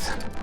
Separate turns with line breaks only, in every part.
EPICS.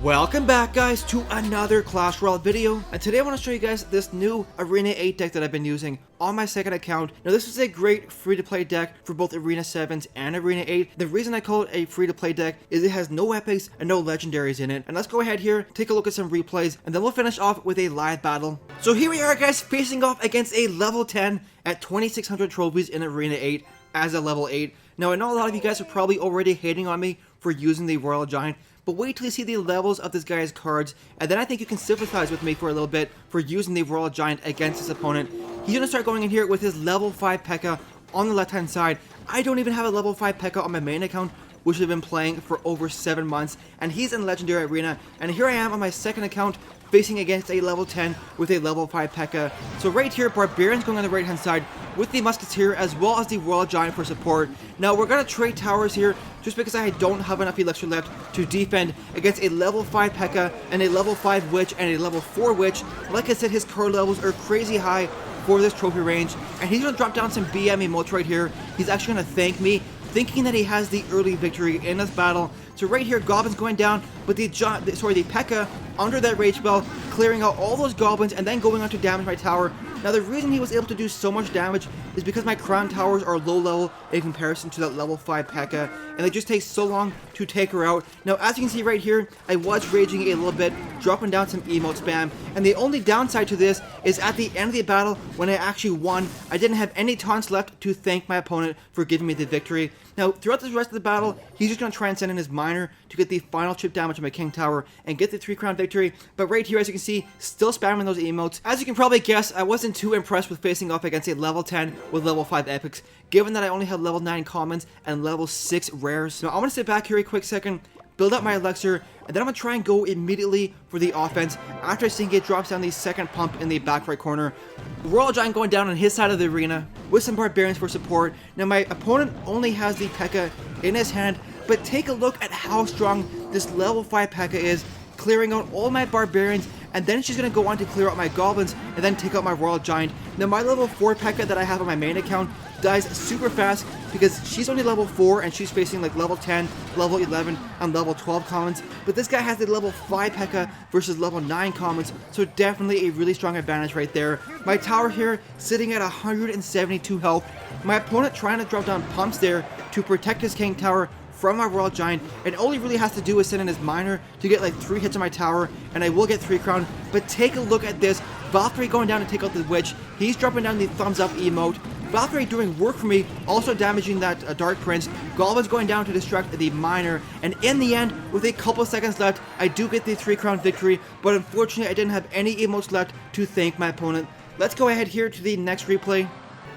Welcome back, guys, to another Clash Royale video, and today I want to show you guys this new Arena 8 deck that I've been using on my second account. Now, this is a great free-to-play deck for both Arena 7s and Arena 8. The reason I call it a free-to-play deck is it has no epics and no legendaries in it. And let's go ahead here, take a look at some replays, and then we'll finish off with a live battle. So here we are, guys, facing off against a level 10 at 2600 trophies in Arena 8 as a level 8. Now, I know a lot of you guys are probably already hating on me for using the Royal Giant, but wait till you see the levels of this guy's cards, and then I think you can sympathize with me for a little bit for using the Royal Giant against his opponent. He's going to start going in here with his level 5 P.E.K.K.A. on the left-hand side. I don't even have a level 5 P.E.K.K.A. on my main account, which I've been playing for over 7 months, and he's in Legendary Arena, and here I am on my second account facing against a level 10 with a level 5 P.E.K.K.A. So right here, Barbarian's going on the right-hand side with the Musketeer as well as the Royal Giant for support. Now, we're going to trade towers here just because I don't have enough elixir left to defend against a level 5 P.E.K.K.A. and a level 5 Witch and a level 4 Witch. Like I said, his card levels are crazy high for this trophy range, and he's going to drop down some BM emotes right here. He's actually going to thank me, thinking that he has the early victory in this battle. So right here, Goblin's going down, but the P.E.K.K.A. under that rage spell, clearing out all those goblins and then going on to damage my tower. Now, the reason he was able to do so much damage is because my crown towers are low level in comparison to that level 5 P.E.K.K.A. and they just take so long to take her out. Now, as you can see right here, I was raging a little bit, dropping down some emote spam, and the only downside to this is at the end of the battle, when I actually won, I didn't have any taunts left to thank my opponent for giving me the victory. Now, throughout the rest of the battle, he's just going to try and send in his miner to get the final chip damage on my king tower and get the 3-crown victory. But right here, as you can see, still spamming those emotes. As you can probably guess, I wasn't too impressed with facing off against a level 10 with level 5 epics, given that I only have level 9 commons and level 6 rares. Now, I want to sit back here a quick second, build up my elixir, and then I'm going to try and go immediately for the offense after seeing it drops down the second pump in the back right corner. Royal Giant going down on his side of the arena with some Barbarians for support. Now, my opponent only has the P.E.K.K.A. in his hand, but take a look at how strong this level 5 P.E.K.K.A. is, clearing out all my Barbarians, and then she's going to go on to clear out my Goblins and then take out my Royal Giant. Now, my level 4 P.E.K.K.A. that I have on my main account dies super fast because she's only level 4 and she's facing like level 10, level 11, and level 12 commons. But this guy has the level 5 P.E.K.K.A. versus level 9 commons, so definitely a really strong advantage right there. My tower here sitting at 172 health. My opponent trying to drop down pumps there to protect his king tower from my Royal Giant, and all he really has to do is send in his miner to get like 3 hits on my tower, and I will get 3 crown. But take a look at this. Valkyrie going down to take out the Witch. He's dropping down the thumbs up emote. Valkyrie doing work for me, also damaging that Dark Prince. Goblin's going down to distract the miner, and in the end, with a couple seconds left, I do get the 3-crown victory, but unfortunately I didn't have any emotes left to thank my opponent. Let's go ahead here to the next replay.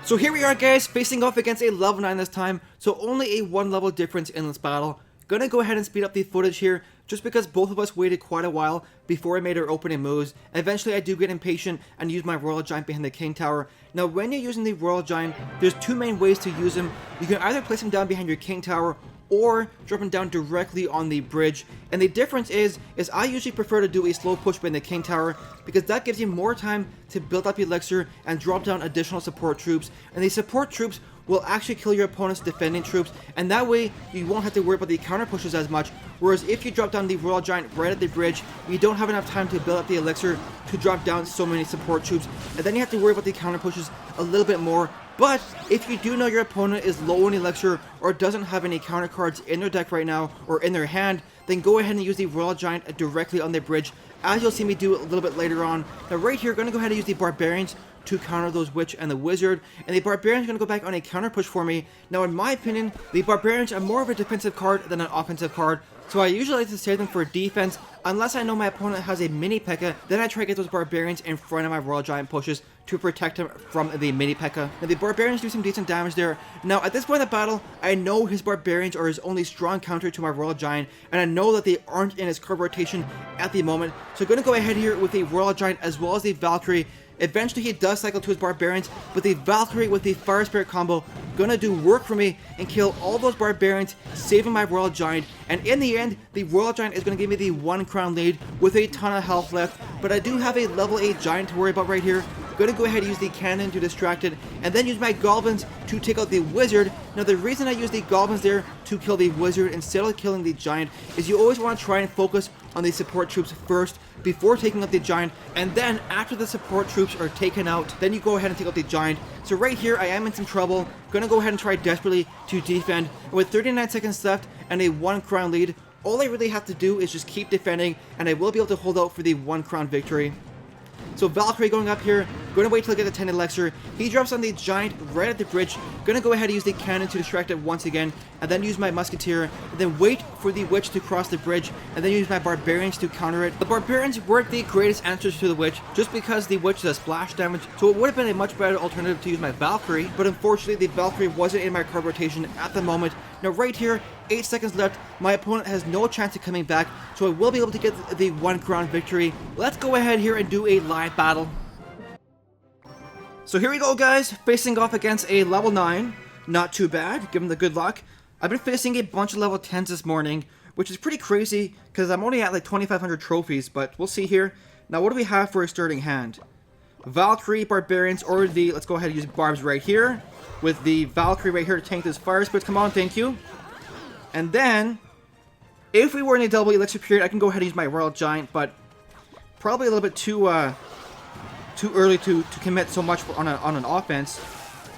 So here we are, guys, facing off against a level 9 this time, so only a 1 level difference in this battle. Gonna go ahead and speed up the footage here, just because both of us waited quite a while before I made our opening moves. Eventually I do get impatient and use my Royal Giant behind the king tower. Now, when you're using the Royal Giant, there's 2 main ways to use him. You can either place him down behind your king tower, or drop him down directly on the bridge. And the difference is I usually prefer to do a slow push behind the king tower, because that gives you more time to build up elixir and drop down additional support troops. And the support troops will actually kill your opponent's defending troops, and that way you won't have to worry about the counter pushes as much. Whereas if you drop down the Royal Giant right at the bridge, you don't have enough time to build up the elixir to drop down so many support troops, and then you have to worry about the counter pushes a little bit more. But if you do know your opponent is low in elixir or doesn't have any counter cards in their deck right now or in their hand, then go ahead and use the Royal Giant directly on the bridge, as you'll see me do a little bit later on. Now right here, going to go ahead and use the Barbarians to counter those Witch and the Wizard, and the Barbarian's going to go back on a counter push for me. Now, in my opinion, the Barbarians are more of a defensive card than an offensive card, so I usually like to save them for defense, unless I know my opponent has a mini P.E.K.K.A. Then I try to get those Barbarians in front of my Royal Giant pushes to protect him from the mini P.E.K.K.A. Now, the Barbarians do some decent damage there. Now, at this point in the battle, I know his Barbarians are his only strong counter to my Royal Giant, and I know that they aren't in his card rotation at the moment, so I'm going to go ahead here with the Royal Giant as well as the Valkyrie, Eventually he does cycle to his Barbarians, but the Valkyrie with the Fire Spirit combo gonna do work for me and kill all those Barbarians, saving my Royal Giant. And in the end, the Royal Giant is gonna give me the 1 crown lead with a ton of health left, but I do have a level 8 Giant to worry about right here. Gonna go ahead and use the cannon to distract it, and then use my goblins to take out the wizard. Now the reason I use the goblins there to kill the wizard instead of killing the giant is you always want to try and focus on the support troops first before taking out the giant, and then after the support troops are taken out, then you go ahead and take out the giant. So right here I am in some trouble. Gonna go ahead and try desperately to defend. And with 39 seconds left and a 1 crown lead, all I really have to do is just keep defending, and I will be able to hold out for the 1 crown victory. So Valkyrie going up here, going to wait till I get the 10 elixir. He drops on the giant right at the bridge. Going to go ahead and use the cannon to distract it once again, and then use my musketeer, and then wait for the witch to cross the bridge, and then use my barbarians to counter it. The barbarians weren't the greatest answers to the witch, just because the witch does splash damage, so it would have been a much better alternative to use my Valkyrie, but unfortunately the Valkyrie wasn't in my card rotation at the moment. Now right here, 8 seconds left, my opponent has no chance of coming back, so I will be able to get the 1 crown victory. Let's go ahead here and do a live battle. So here we go, guys, facing off against a level 9, not too bad, given the good luck. I've been facing a bunch of level 10s this morning, which is pretty crazy, because I'm only at like 2,500 trophies, but we'll see here. Now what do we have for a starting hand? Valkyrie, Barbarians, or the, let's go ahead and use Barbs right here, with the Valkyrie right here to tank this Fire Spirits. Come on, thank you. And then, if we were in a double elixir period, I can go ahead and use my Royal Giant, but probably a little bit too early to commit so much on an offense.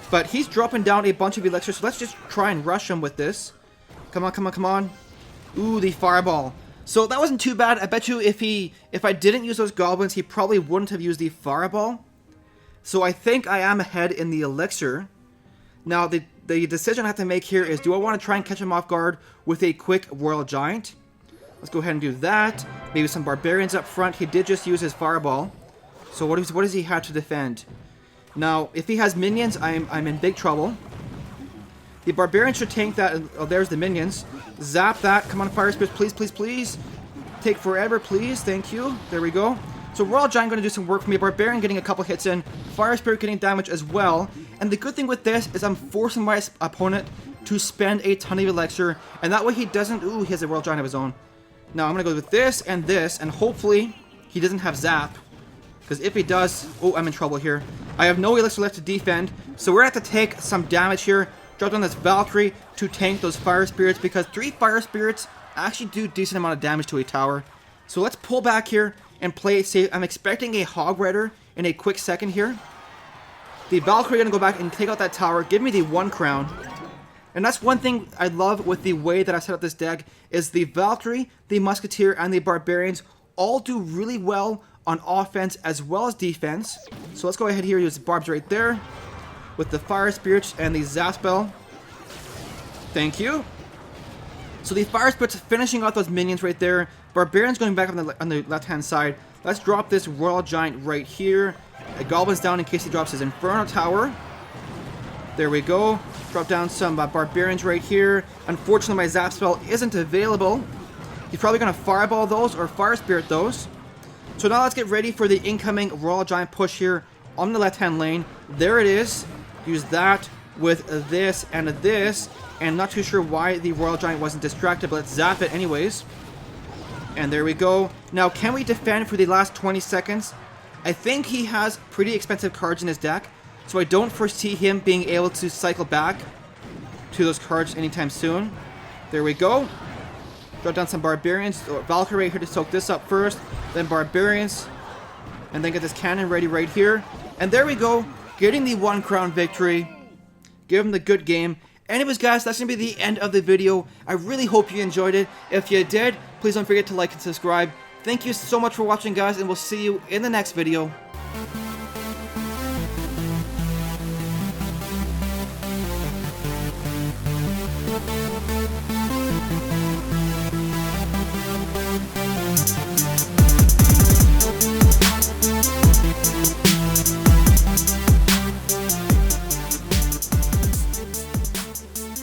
But he's dropping down a bunch of elixirs, so let's just try and rush him with this. Come on, come on, come on. Ooh, the Fireball. So that wasn't too bad. I bet you if I didn't use those goblins, he probably wouldn't have used the Fireball. So I think I am ahead in the elixir. Now, the decision I have to make here is, do I want to try and catch him off guard with a quick Royal Giant? Let's go ahead and do that. Maybe some Barbarians up front. He did just use his Fireball. So what does he have to defend? Now, if he has minions, I'm in big trouble. The Barbarian should tank that. Oh, there's the minions. Zap that. Come on, Fire Spirits, please, please, please. Take forever, please. Thank you. There we go. So Royal Giant going to do some work for me. Barbarian getting a couple hits in. Fire Spirit getting damage as well. And the good thing with this is I'm forcing my opponent to spend a ton of elixir. And that way he doesn't... Ooh, he has a Royal Giant of his own. Now I'm going to go with this, and hopefully he doesn't have Zap. Because if he does... Oh, I'm in trouble here. I have no elixir left to defend. So we're going to have to take some damage here. Drop down this Valkyrie to tank those Fire Spirits, because 3 Fire Spirits actually do a decent amount of damage to a tower. So let's pull back here and play it safe. I'm expecting a Hog Rider in a quick second here. The Valkyrie going to go back and take out that tower. Give me the 1 crown. And that's one thing I love with the way that I set up this deck, is the Valkyrie, the Musketeer, and the Barbarians all do really well on offense as well as defense. So let's go ahead here, use the Barbs right there, with the Fire Spirits and the Zap Spell. Thank you. So the Fire Spirits finishing off those minions right there. Barbarians going back on the left-hand side. Let's drop this Royal Giant right here. The Goblin's down in case he drops his Inferno Tower. There we go. Drop down some Barbarians right here. Unfortunately, my Zap Spell isn't available. He's probably going to Fireball those or Fire Spirit those. So now let's get ready for the incoming Royal Giant push here on the left-hand lane. There it is. Use that with this and this. And not too sure why the Royal Giant wasn't distracted, but let's zap it anyways. And there we go. Now, can we defend for the last 20 seconds? I think he has pretty expensive cards in his deck, so I don't foresee him being able to cycle back to those cards anytime soon. There we go. Drop down some Barbarians. Valkyrie here to soak this up first, then Barbarians, and then get this cannon ready right here. And there we go, getting the 1 crown victory. Give him the good game. Anyways, guys, that's going to be the end of the video. I really hope you enjoyed it. If you did, please don't forget to like and subscribe. Thank you so much for watching, guys, and we'll see you in the next video.